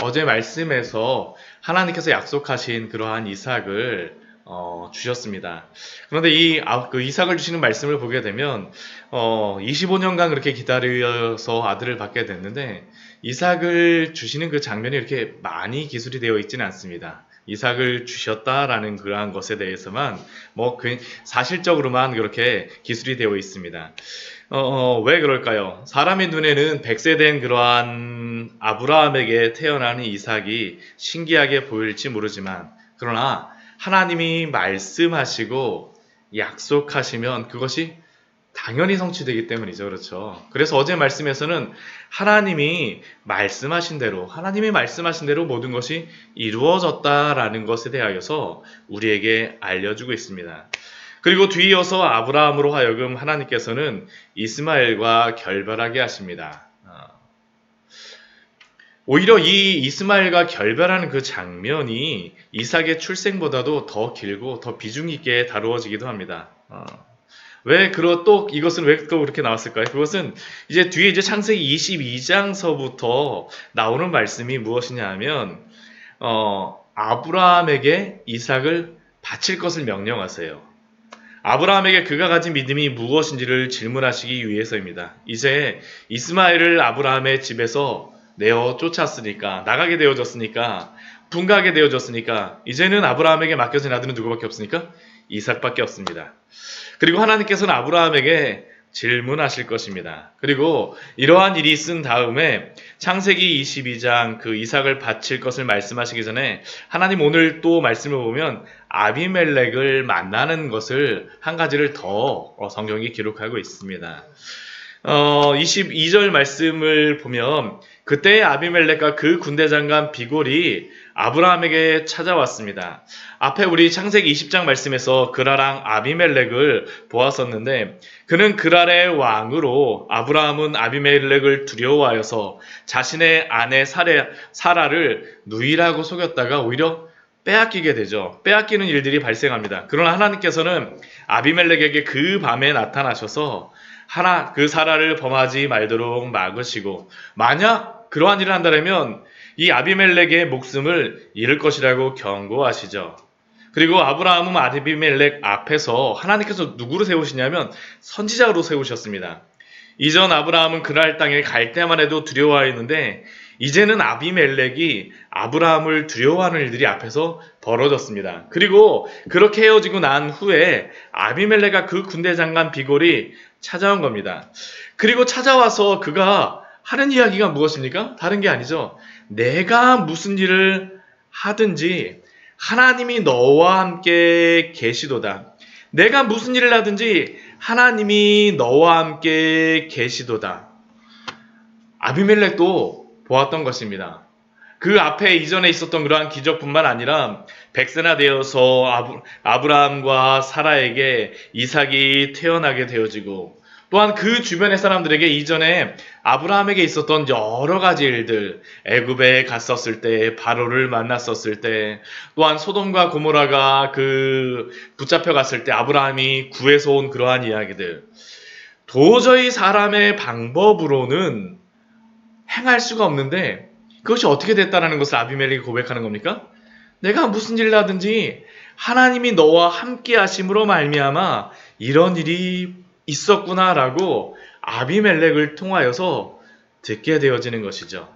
어제 말씀에서 하나님께서 약속하신 그러한 이삭을 주셨습니다. 그런데 그 이삭을 주시는 말씀을 보게 되면 25년간 그렇게 기다려서 아들을 받게 됐는데 이삭을 주시는 그 장면이 이렇게 많이 기술이 되어 있지는 않습니다. 이삭을 주셨다라는 그러한 것에 대해서만 사실적으로만 그렇게 기술이 되어 있습니다. 왜 그럴까요? 사람의 눈에는 100세 된 그러한 아브라함에게 태어나는 이삭이 신기하게 보일지 모르지만, 그러나 하나님이 말씀하시고 약속하시면 그것이 당연히 성취되기 때문이죠. 그렇죠. 그래서 어제 말씀에서는 하나님이 말씀하신 대로 모든 것이 이루어졌다라는 것에 대하여서 우리에게 알려주고 있습니다. 그리고 뒤이어서 아브라함으로 하여금 하나님께서는 이스마엘과 결별하게 하십니다. 오히려 이 이스마엘과 결별하는 그 장면이 이삭의 출생보다도 더 길고 더 비중 있게 다루어지기도 합니다. 이것은 왜 또 그렇게 나왔을까요? 그것은 뒤에 창세기 22장서부터 나오는 말씀이 무엇이냐 하면, 아브라함에게 이삭을 바칠 것을 명령하세요. 아브라함에게 그가 가진 믿음이 무엇인지를 질문하시기 위해서입니다. 이제 이스마엘을 아브라함의 집에서 내어 쫓았으니까, 나가게 되어졌으니까, 분가하게 되어졌으니까, 이제는 아브라함에게 맡겨진 아들은 누구밖에 없습니까? 이삭밖에 없습니다. 그리고 하나님께서는 아브라함에게 질문하실 것입니다. 그리고 이러한 일이 있은 다음에 창세기 22장 그 이삭을 바칠 것을 말씀하시기 전에 하나님 오늘 또 말씀을 보면 아비멜렉을 만나는 것을 한 가지를 더 성경이 기록하고 있습니다. 22절 말씀을 보면 그때 아비멜렉과 그 군대 장관 비골이 아브라함에게 찾아왔습니다. 앞에 우리 창세기 20장 말씀에서 그라랑 아비멜렉을 보았었는데, 그는 그랄의 왕으로 아브라함은 아비멜렉을 두려워하여서 자신의 아내 사라를 누이라고 속였다가 오히려 빼앗기게 되죠. 빼앗기는 일들이 발생합니다. 그러나 하나님께서는 아비멜렉에게 그 밤에 나타나셔서 그 사라를 범하지 말도록 막으시고, 만약 그러한 일을 한다면 이 아비멜렉의 목숨을 잃을 것이라고 경고하시죠. 그리고 아브라함은 아비멜렉 앞에서 하나님께서 누구로 세우시냐면 선지자로 세우셨습니다. 이전 아브라함은 그랄 땅에 갈 때만 해도 두려워했는데 이제는 아비멜렉이 아브라함을 두려워하는 일들이 앞에서 벌어졌습니다. 그리고 그렇게 헤어지고 난 후에 아비멜렉과 그 군대 장관 비골이 찾아온 겁니다. 그리고 찾아와서 그가 하는 이야기가 무엇입니까? 다른 게 아니죠. 내가 무슨 일을 하든지 하나님이 너와 함께 계시도다. 내가 무슨 일을 하든지 하나님이 너와 함께 계시도다. 아비멜렉도 보았던 것입니다. 그 앞에 이전에 있었던 그러한 기적뿐만 아니라 100세나 되어서 아브라함과 사라에게 이삭이 태어나게 되어지고, 또한 그 주변의 사람들에게 이전에 아브라함에게 있었던 여러 가지 일들, 애굽에 갔었을 때, 바로를 만났었을 때, 또한 소돔과 고모라가 붙잡혀 갔을 때 아브라함이 구해서 온 그러한 이야기들, 도저히 사람의 방법으로는 행할 수가 없는데 그것이 어떻게 됐다라는 것을 아비멜렉이 고백하는 겁니까? 내가 무슨 일을 하든지 하나님이 너와 함께 하심으로 말미암아 이런 일이 있었구나라고 아비멜렉을 통하여서 듣게 되어지는 것이죠.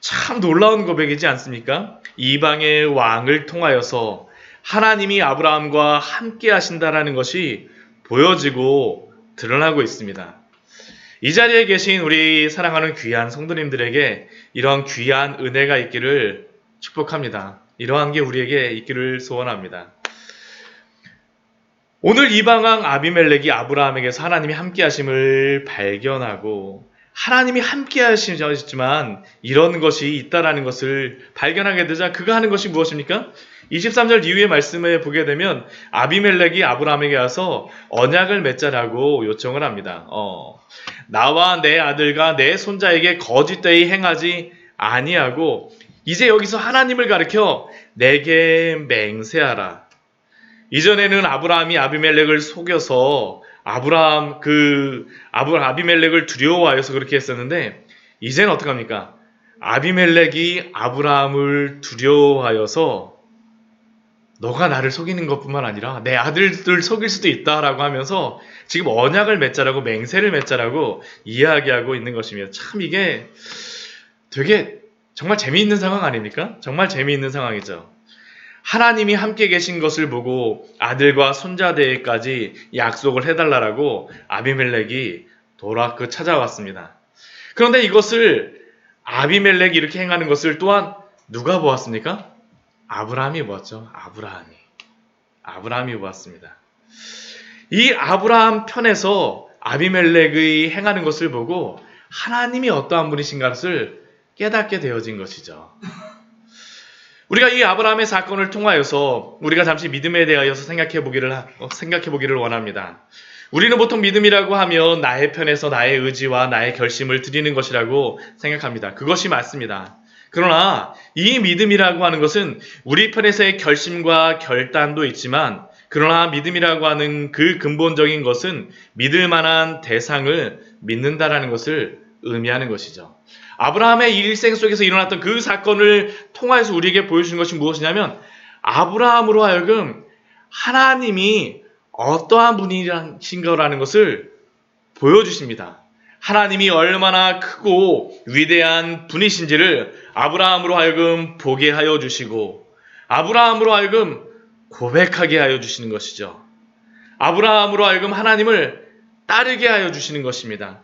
참 놀라운 고백이지 않습니까? 이방의 왕을 통하여서 하나님이 아브라함과 함께 하신다라는 것이 보여지고 드러나고 있습니다. 이 자리에 계신 우리 사랑하는 귀한 성도님들에게 이런 귀한 은혜가 있기를 축복합니다. 이러한 게 우리에게 있기를 소원합니다. 오늘 이방왕 아비멜렉이 아브라함에게서 하나님이 함께 하심을 발견하고, 하나님이 함께 하시지만 이런 것이 있다라는 것을 발견하게 되자 그가 하는 것이 무엇입니까? 23절 이후의 말씀에 보게 되면 아비멜렉이 아브라함에게 와서 언약을 맺자라고 요청을 합니다. 나와 내 아들과 내 손자에게 거짓되이 행하지 아니하고, 이제 여기서 하나님을 가리켜 내게 맹세하라. 이전에는 아브라함이 아비멜렉을 속여서 아비멜렉을 두려워하여서 그렇게 했었는데, 이제는 어떡합니까? 아비멜렉이 아브라함을 두려워하여서 너가 나를 속이는 것뿐만 아니라 내 아들들 속일 수도 있다라고 하면서 지금 언약을 맺자라고 맹세를 맺자라고 이야기하고 있는 것입니다. 참 이게 되게 정말 재미있는 상황 아닙니까? 정말 재미있는 상황이죠. 하나님이 함께 계신 것을 보고 아들과 손자 대회까지 약속을 해달라고 아비멜렉이 찾아왔습니다. 그런데 이것을 아비멜렉이 이렇게 행하는 것을 또한 누가 보았습니까? 아브라함이 보았죠. 아브라함이 보았습니다. 이 아브라함 편에서 아비멜렉의 행하는 것을 보고 하나님이 어떠한 분이신가 것을 깨닫게 되어진 것이죠. 우리가 이 아브라함의 사건을 통하여서 우리가 잠시 믿음에 대하여서 생각해 보기를 원합니다. 우리는 보통 믿음이라고 하면 나의 편에서 나의 의지와 나의 결심을 드리는 것이라고 생각합니다. 그것이 맞습니다. 그러나 이 믿음이라고 하는 것은 우리 편에서의 결심과 결단도 있지만, 그러나 믿음이라고 하는 그 근본적인 것은 믿을 만한 대상을 믿는다라는 것을 의미하는 것이죠. 아브라함의 일생 속에서 일어났던 그 사건을 통해서 우리에게 보여주는 것이 무엇이냐면, 아브라함으로 하여금 하나님이 어떠한 분이신가라는 것을 보여주십니다. 하나님이 얼마나 크고 위대한 분이신지를 아브라함으로 하여금 보게 하여 주시고, 아브라함으로 하여금 고백하게 하여 주시는 것이죠. 아브라함으로 하여금 하나님을 따르게 하여 주시는 것입니다.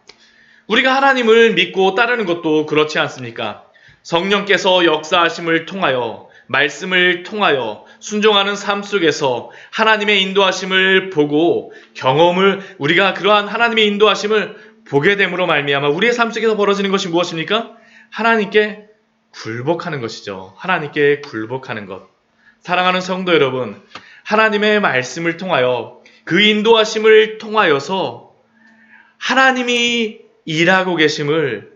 우리가 하나님을 믿고 따르는 것도 그렇지 않습니까? 성령께서 역사하심을 통하여, 말씀을 통하여 순종하는 삶 속에서 하나님의 인도하심을 보고 우리가 그러한 하나님의 인도하심을 보게 됨으로 말미암아 우리의 삶 속에서 벌어지는 것이 무엇입니까? 하나님께 굴복하는 것이죠. 하나님께 굴복하는 것. 사랑하는 성도 여러분, 하나님의 말씀을 통하여 그 인도하심을 통하여서 하나님이 일하고 계심을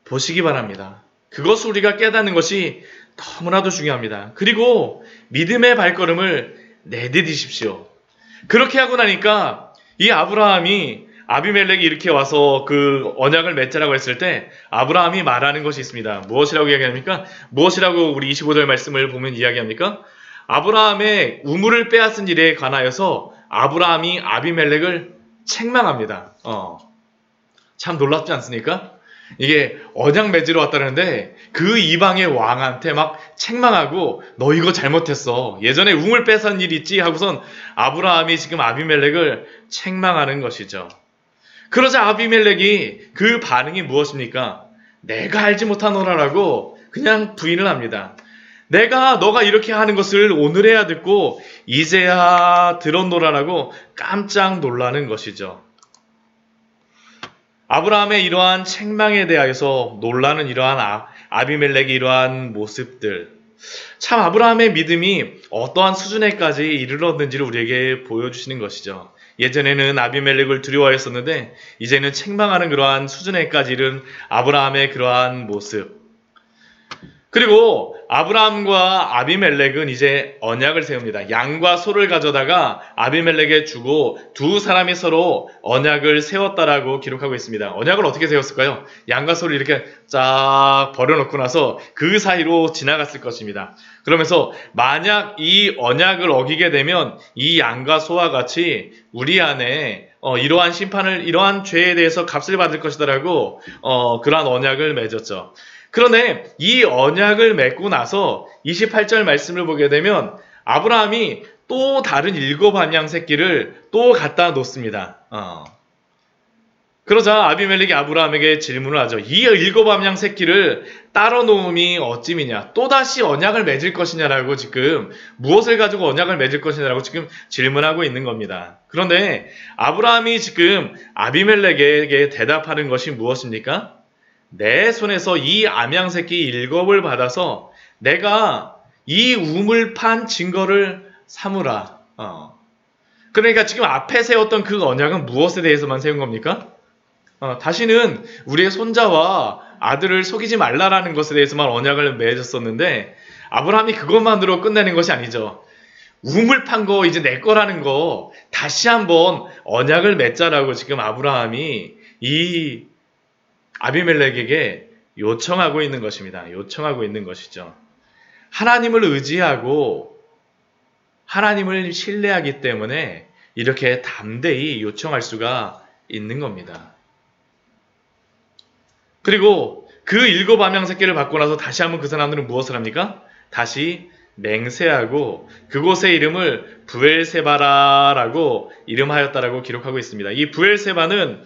보시기 바랍니다. 그것을 우리가 깨닫는 것이 너무나도 중요합니다. 그리고 믿음의 발걸음을 내디디십시오. 그렇게 하고 나니까 이 아비멜렉이 이렇게 와서 그 언약을 맺자라고 했을 때 아브라함이 말하는 것이 있습니다. 무엇이라고 이야기합니까? 무엇이라고 우리 25절 말씀을 보면 이야기합니까? 아브라함의 우물을 빼앗은 일에 관하여서 아브라함이 아비멜렉을 책망합니다. 참 놀랍지 않습니까? 이게 언약 맺으러 왔다는데 그 이방의 왕한테 막 책망하고 너 이거 잘못했어. 예전에 우물 뺏은 일 있지? 하고선 아브라함이 지금 아비멜렉을 책망하는 것이죠. 그러자 아비멜렉이 그 반응이 무엇입니까? 내가 알지 못하노라라고 그냥 부인을 합니다. 너가 이렇게 하는 것을 오늘에야 듣고 이제야 들었노라라고 깜짝 놀라는 것이죠. 아브라함의 이러한 책망에 대하여서 놀라는 이러한 아비멜렉의 이러한 모습들, 참 아브라함의 믿음이 어떠한 수준에까지 이르렀는지를 우리에게 보여주시는 것이죠. 예전에는 아비멜렉을 두려워했었는데 이제는 책망하는 그러한 수준에까지 이른 아브라함의 그러한 모습. 그리고 아브라함과 아비멜렉은 이제 언약을 세웁니다. 양과 소를 가져다가 아비멜렉에 주고 두 사람이 서로 언약을 세웠다라고 기록하고 있습니다. 언약을 어떻게 세웠을까요? 양과 소를 이렇게 쫙 버려놓고 나서 그 사이로 지나갔을 것입니다. 그러면서 만약 이 언약을 어기게 되면 이 양과 소와 같이 우리 안에 이러한 죄에 대해서 값을 받을 것이다라고 그러한 언약을 맺었죠. 그런데 이 언약을 맺고 나서 28절 말씀을 보게 되면 아브라함이 또 다른 7암양 새끼를 또 갖다 놓습니다. 그러자 아비멜렉이 아브라함에게 질문을 하죠. 이 7암양 새끼를 따로 놓음이 어찌미냐? 또다시 언약을 맺을 것이냐라고 지금 무엇을 가지고 언약을 맺을 것이냐라고 지금 질문하고 있는 겁니다. 그런데 아브라함이 지금 아비멜렉에게 대답하는 것이 무엇입니까? 내 손에서 이 암양 새끼 7을 받아서 내가 이 우물 판 증거를 삼으라. 그러니까 지금 앞에 세웠던 그 언약은 무엇에 대해서만 세운 겁니까? 다시는 우리의 손자와 아들을 속이지 말라라는 것에 대해서만 언약을 맺었었는데 아브라함이 그것만으로 끝내는 것이 아니죠. 우물 판 거 이제 내 거라는 거 다시 한번 언약을 맺자라고 지금 아브라함이 이 아비멜렉에게 요청하고 있는 것입니다. 요청하고 있는 것이죠. 하나님을 의지하고 하나님을 신뢰하기 때문에 이렇게 담대히 요청할 수가 있는 겁니다. 그리고 그 7암양 새끼를 받고 나서 다시 한번 그 사람들은 무엇을 합니까? 다시 맹세하고 그곳의 이름을 부엘세바라라고 이름하였다라고 기록하고 있습니다. 이 부엘세바는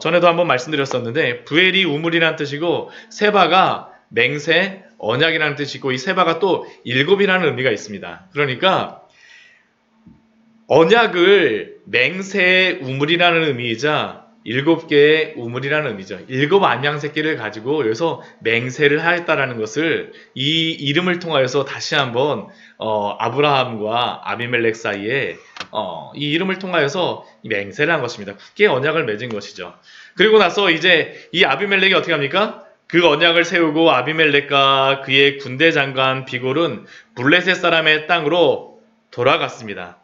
전에도 한번 말씀드렸었는데 부엘이 우물이라는 뜻이고 세바가 맹세, 언약이라는 뜻이고 이 세바가 또 7이라는 의미가 있습니다. 그러니까 언약을 맹세의 우물이라는 의미이자 7개의 우물이라는 의미죠. 7암양 새끼를 가지고 여기서 맹세를 하였다라는 것을 이 이름을 통하여서 다시 한번 아브라함과 아비멜렉 사이에 이 이름을 통하여서 맹세를 한 것입니다. 굳게 언약을 맺은 것이죠. 그리고 나서 이제 이 아비멜렉이 어떻게 합니까? 그 언약을 세우고 아비멜렉과 그의 군대 장관 비골은 블레셋 사람의 땅으로 돌아갔습니다.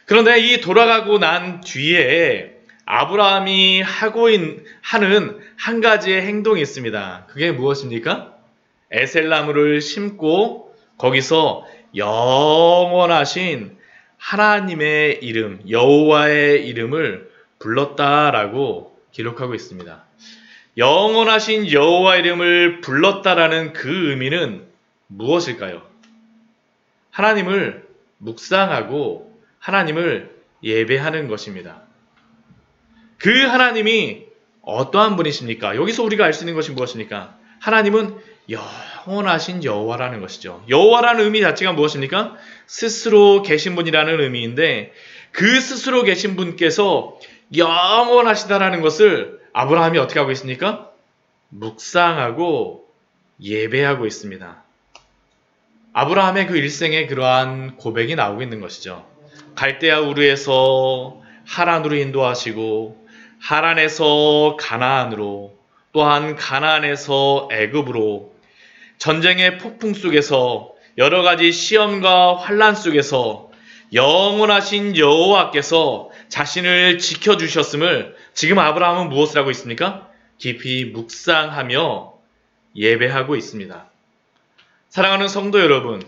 그런데 이 돌아가고 난 뒤에 아브라함이 하는 한 가지의 행동이 있습니다. 그게 무엇입니까? 에셀나무를 심고 거기서 영원하신 하나님의 이름, 여호와의 이름을 불렀다라고 기록하고 있습니다. 영원하신 여호와 이름을 불렀다라는 그 의미는 무엇일까요? 하나님을 묵상하고 하나님을 예배하는 것입니다. 그 하나님이 어떠한 분이십니까? 여기서 우리가 알 수 있는 것이 무엇입니까? 하나님은 영원하신 여호와라는 것이죠. 여호와라는 의미 자체가 무엇입니까? 스스로 계신 분이라는 의미인데 그 스스로 계신 분께서 영원하시다라는 것을 아브라함이 어떻게 하고 있습니까? 묵상하고 예배하고 있습니다. 아브라함의 그 일생에 그러한 고백이 나오고 있는 것이죠. 갈대아 우르에서 하란으로 인도하시고 하란에서 가나안으로 또한 가나안에서 애굽으로 전쟁의 폭풍 속에서 여러 가지 시험과 환난 속에서 영원하신 여호와께서 자신을 지켜주셨음을 지금 아브라함은 무엇을 하고 있습니까? 깊이 묵상하며 예배하고 있습니다. 사랑하는 성도 여러분,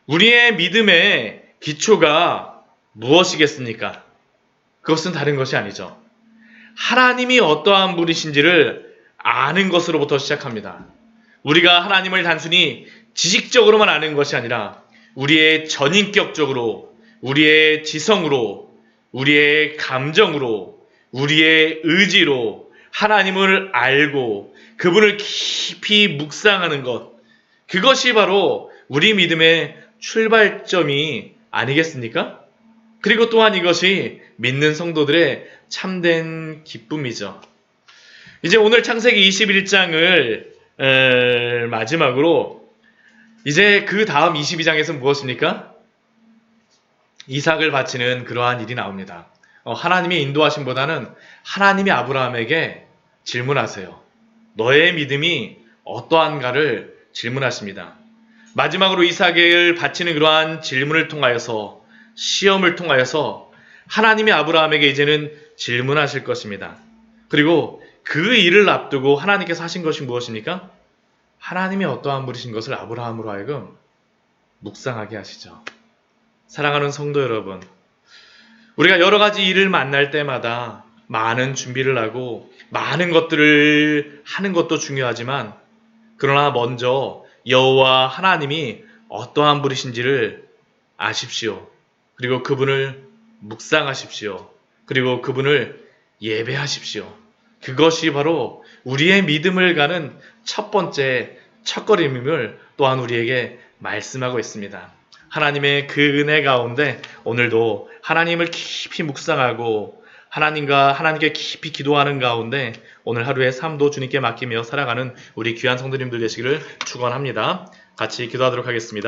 우리의 믿음의 기초가 무엇이겠습니까? 그것은 다른 것이 아니죠. 하나님이 어떠한 분이신지를 아는 것으로부터 시작합니다. 우리가 하나님을 단순히 지식적으로만 아는 것이 아니라 우리의 전인격적으로, 우리의 지성으로, 우리의 감정으로, 우리의 의지로 하나님을 알고 그분을 깊이 묵상하는 것, 그것이 바로 우리 믿음의 출발점이 아니겠습니까? 그리고 또한 이것이 믿는 성도들의 참된 기쁨이죠. 이제 오늘 창세기 21장을 마지막으로 이제 그 다음 22장에서는 무엇입니까? 이삭을 바치는 그러한 일이 나옵니다. 하나님의 인도하심보다는 하나님이 아브라함에게 질문하세요. 너의 믿음이 어떠한가를 질문하십니다. 마지막으로 이삭을 바치는 그러한 질문을 통하여서 시험을 통하여서 하나님이 아브라함에게 이제는 질문하실 것입니다. 그리고 그 일을 앞두고 하나님께서 하신 것이 무엇입니까? 하나님이 어떠한 분이신 것을 아브라함으로 하여금 묵상하게 하시죠. 사랑하는 성도 여러분, 우리가 여러 가지 일을 만날 때마다 많은 준비를 하고 많은 것들을 하는 것도 중요하지만 그러나 먼저 여호와 하나님이 어떠한 분이신지를 아십시오. 그리고 그분을 묵상하십시오. 그리고 그분을 예배하십시오. 그것이 바로 우리의 믿음을 가는 첫 번째 첫걸음임을 또한 우리에게 말씀하고 있습니다. 하나님의 그 은혜 가운데 오늘도 하나님을 깊이 묵상하고 하나님께 깊이 기도하는 가운데 오늘 하루의 삶도 주님께 맡기며 살아가는 우리 귀한 성도님들 되시기를 축원합니다. 같이 기도하도록 하겠습니다.